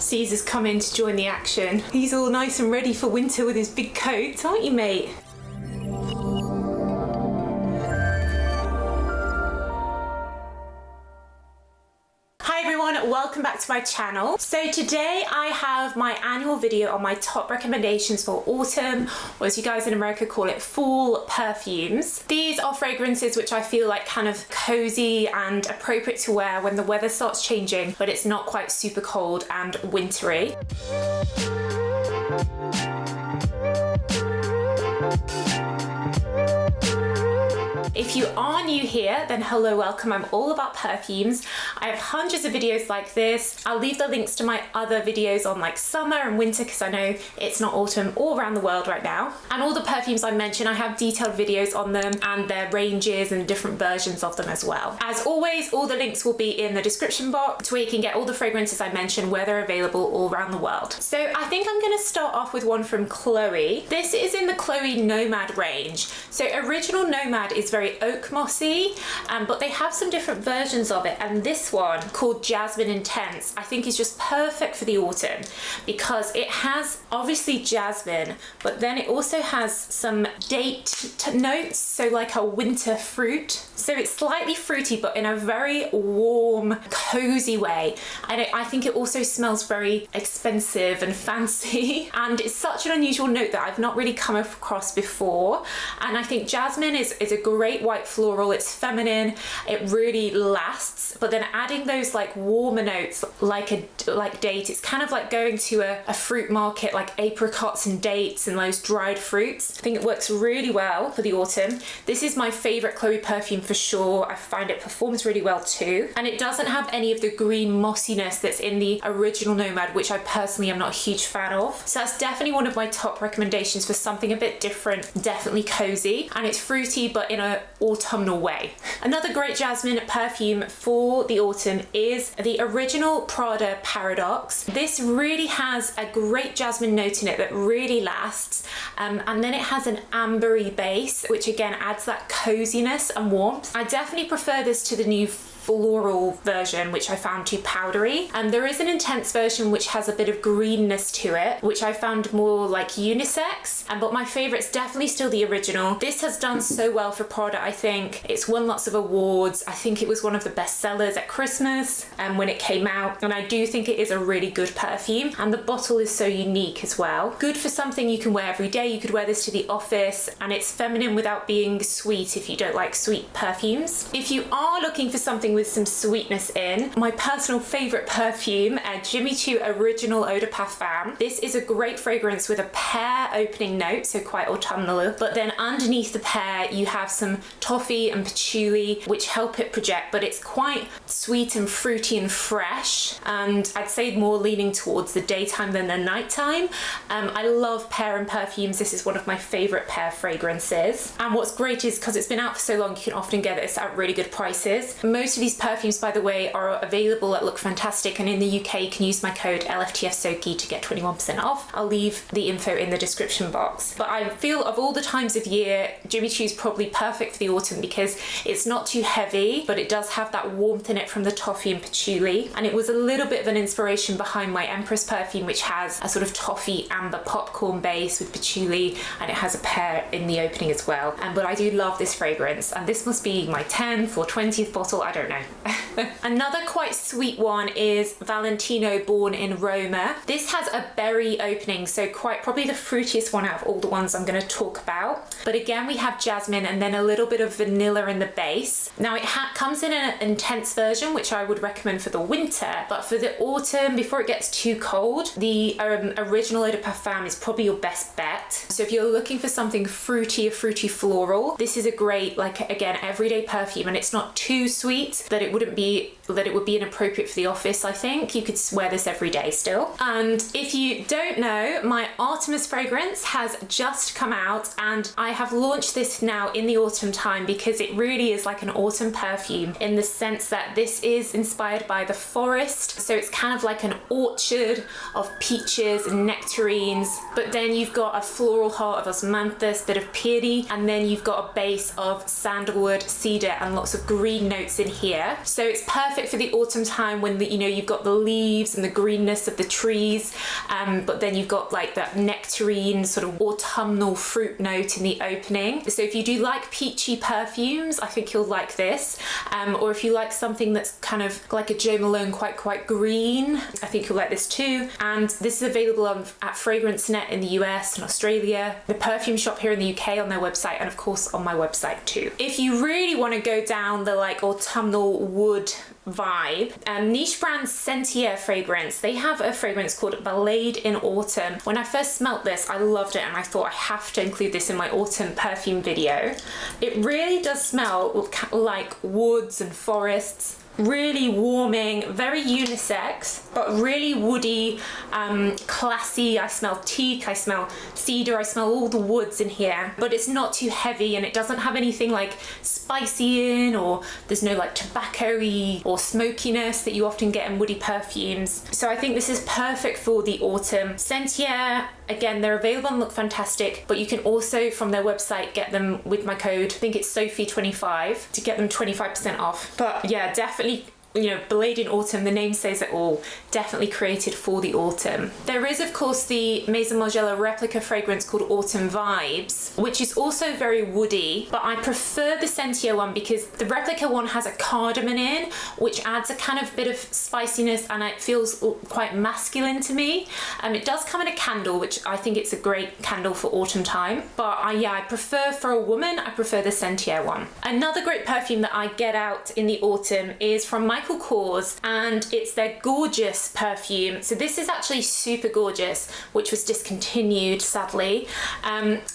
Caesar's come in to join the action. He's all nice and ready for winter with his big coat, aren't you, mate? Hi everyone, welcome back to my channel. So today I have my annual video on my top recommendations for autumn, or as you guys in America call it, fall perfumes. These are fragrances which I feel like kind of cozy and appropriate to wear when the weather starts changing, but it's not quite super cold and wintry. If you are new here, then hello, welcome. I'm all about perfumes. I have hundreds of videos like this. I'll leave the links to my other videos on like summer and winter because I know it's not autumn all around the world right now. And all the perfumes I mention, I have detailed videos on them and their ranges and different versions of them as well. As always, all the links will be in the description box where you can get all the fragrances I mentioned where they're available all around the world. So I think I'm going to start off with one from Chloe. This is in the Chloe Nomad range. So original Nomad is very oak mossy, but they have some different versions of it, and this one called Jasmine Intense I think is just perfect for the autumn because it has obviously jasmine, but then it also has some date notes, so like a winter fruit. So it's slightly fruity but in a very warm, cozy way, and I think it also smells very expensive and fancy and it's such an unusual note that I've not really come across before. And I think jasmine is a great white floral. It's feminine, it really lasts, but then adding those like warmer notes like date, it's kind of like going to a fruit market, like apricots and dates and those dried fruits. I think it works really well for the autumn. This is my favorite Chloe perfume for sure. I find it performs really well too, and it doesn't have any of the green mossiness that's in the original Nomad, which I personally am not a huge fan of. So that's definitely one of my top recommendations for something a bit different, definitely cozy, and it's fruity but in a autumnal way. Another great jasmine perfume for the autumn is the original Prada Paradox. This really has a great jasmine note in it that really lasts, and then it has an ambery base which again adds that coziness and warmth. I definitely prefer this to the new floral version, which I found too powdery, and there is an intense version which has a bit of greenness to it, which I found more like unisex, but my favorite's definitely still the original. This has done so well for Prada. I think it's won lots of awards. I think it was one of the best sellers at Christmas when it came out, and I do think it is a really good perfume, and the bottle is so unique as well. Good for something you can wear every day. You could wear this to the office, and it's feminine without being sweet if you don't like sweet perfumes. If you are looking for something with some sweetness in, my personal favorite perfume, Jimmy Choo Original Eau de Parfum. This is a great fragrance with a pear opening note, so quite autumnal, but then underneath the pear you have some toffee and patchouli which help it project, but it's quite sweet and fruity and fresh, and I'd say more leaning towards the daytime than the nighttime. I love pear in perfumes. This is one of my favorite pear fragrances, and what's great is because it's been out for so long you can often get this at really good prices. Most of these perfumes, by the way, are available at Look Fantastic, and in the UK you can use my code LFTFSOKI to get 21% off. I'll leave the info in the description box. But I feel of all the times of year, Jimmy Choo is probably perfect for the autumn because it's not too heavy, but it does have that warmth in it from the toffee and patchouli, and it was a little bit of an inspiration behind my Empress perfume, which has a sort of toffee amber popcorn base with patchouli, and it has a pear in the opening as well. But I do love this fragrance, and this must be my 10th or 20th bottle, I don't know. Another quite sweet one is Valentino Born in Roma. This has a berry opening, so quite probably the fruitiest one out of all the ones I'm going to talk about. But again, we have jasmine and then a little bit of vanilla in the base. Now it comes in an intense version, which I would recommend for the winter, but for the autumn, before it gets too cold, the original Eau de Parfum is probably your best bet. So if you're looking for something fruity, a fruity floral, this is a great, like again, everyday perfume, and it's not too sweet that it would be inappropriate for the office. I think you could wear this every day still. And if you don't know, my Artemis fragrance has just come out, and I have launched this now in the autumn time because it really is like an autumn perfume in the sense that this is inspired by the forest, so it's kind of like an orchard of peaches and nectarines, but then you've got a floral heart of osmanthus, bit of peony, and then you've got a base of sandalwood, cedar, and lots of green notes in here. So it's perfect perfect for the autumn time when the, you know, you've got the leaves and the greenness of the trees, but then you've got like that nectarine sort of autumnal fruit note in the opening. So if you do like peachy perfumes, I think you'll like this. Or if you like something that's kind of like a Jo Malone, quite green, I think you'll like this too. And this is available at Fragrance Net in the US and Australia, the Perfume Shop here in the UK on their website, and of course on my website too. If you really want to go down the like autumnal wood vibe, niche brand Sentier fragrance, they have a fragrance called Ballade in Autumn. When I first smelt this, I loved it and I thought I have to include this in my autumn perfume video. It really does smell like woods and forests. Really warming, very unisex, but really woody, classy. I smell teak, I smell cedar, I smell all the woods in here, but it's not too heavy and it doesn't have anything like spicy in, or there's no like tobacco-y or smokiness that you often get in woody perfumes. So I think this is perfect for the autumn. Sentier, again, they're available and look fantastic, but you can also from their website get them with my code, I think it's Sophie25, to get them 25% off. But yeah, definitely, you know, Ballade in Autumn, the name says it all, definitely created for the autumn. There is of course the Maison Margiela replica fragrance called Autumn Vibes, which is also very woody, but I prefer the Sentier one because the replica one has a cardamom in, which adds a kind of bit of spiciness and it feels quite masculine to me. It does come in a candle, which I think it's a great candle for autumn time, but I prefer, for a woman, I prefer the Sentier one. Another great perfume that I get out in the autumn is from Michael Kors, and it's their Gorgeous perfume. So this is actually super gorgeous, which was discontinued sadly,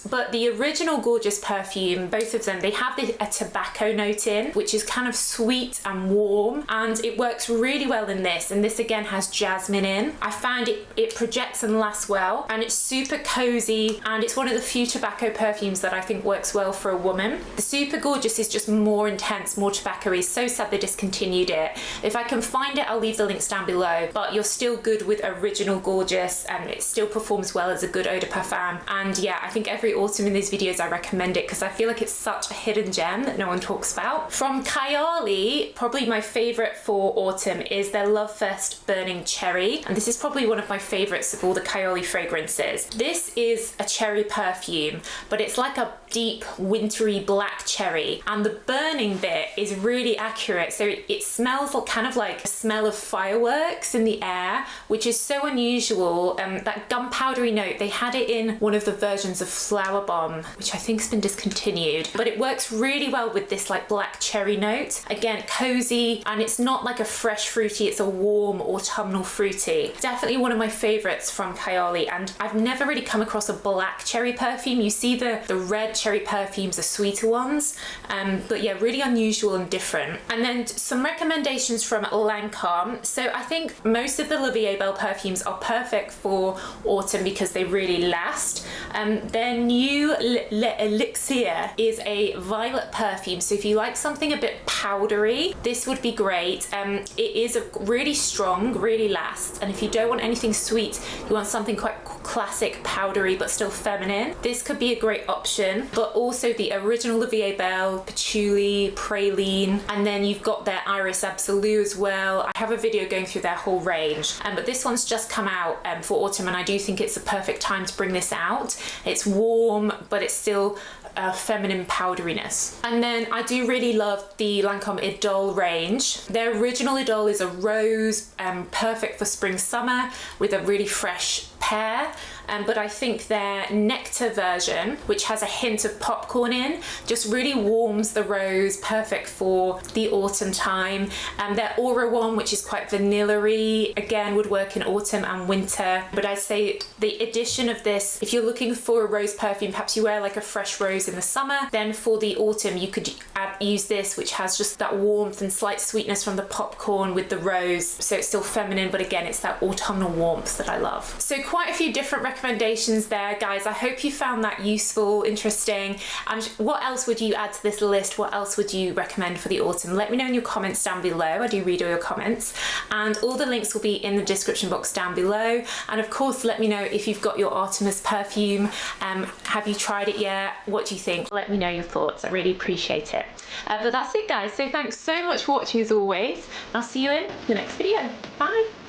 but the original Gorgeous perfume, both of them, they have a tobacco note in, which is kind of sweet and warm, and it works really well in this. And this again has jasmine in. I found it projects and lasts well, and it's super cozy, and it's one of the few tobacco perfumes that I think works well for a woman. The Super Gorgeous is just more intense, more tobacco-y. So sad they discontinued it. If I can find it, I'll leave the links down below, but you're still good with original Gorgeous, and it still performs well as a good eau de parfum. And yeah, I think every autumn in these videos I recommend it because I feel like it's such a hidden gem that no one talks about. From Kayali, probably my favorite for autumn is their Love Fest Burning Cherry, and this is probably one of my favorites of all the Kayali fragrances. This is a cherry perfume, but it's like a deep wintry black cherry, and the burning bit is really accurate, so it smells kind of like a smell of fireworks in the air, which is so unusual. That gunpowdery note, they had it in one of the versions of Flower Bomb, which I think has been discontinued, but it works really well with this like black cherry note. Again, cozy, and it's not like a fresh fruity, it's a warm autumnal fruity. Definitely one of my favorites from Kayali, and I've never really come across a black cherry perfume. You see the red cherry perfumes, the sweeter ones, but yeah, really unusual and different. And then some recommendations from Lancome. So I think most of the La Vie Belle perfumes are perfect for autumn because they really last. Their new L'Elixir is a violet perfume, so if you like something a bit powdery, this would be great. It is a really strong, really lasts, and if you don't want anything sweet, you want something quite classic, powdery, but still feminine, this could be a great option. But also the original La Vie Belle, Patchouli, Praline, and then you've got their Iris Absolue as well. I have a video going through their whole range, but this one's just come out for autumn, and I do think it's the perfect time to bring this out. It's warm, but it's still feminine powderiness. And then I do really love the Lancome Idole range. Their original Idole is a rose, perfect for spring summer with a really fresh pear, but I think their Nectar version, which has a hint of popcorn in, just really warms the rose, perfect for the autumn time. Their Aura one, which is quite vanilla-y, again would work in autumn and winter, but I'd say the addition of this, if you're looking for a rose perfume, perhaps you wear like a fresh rose in the summer, then for the autumn you could use this, which has just that warmth and slight sweetness from the popcorn with the rose, so it's still feminine, but again it's that autumnal warmth that I love. So quite a few different recommendations recommendations there, guys. I hope you found that useful, interesting. And what else would you add to this list? What else would you recommend for the autumn? Let me know in your comments down below. I do read all your comments, and all the links will be in the description box down below. And of course, let me know if you've got your Artemis perfume. Have you tried it yet? What do you think? Let me know your thoughts. I really appreciate it. But that's it, guys. So thanks so much for watching as always. I'll see you in the next video. Bye.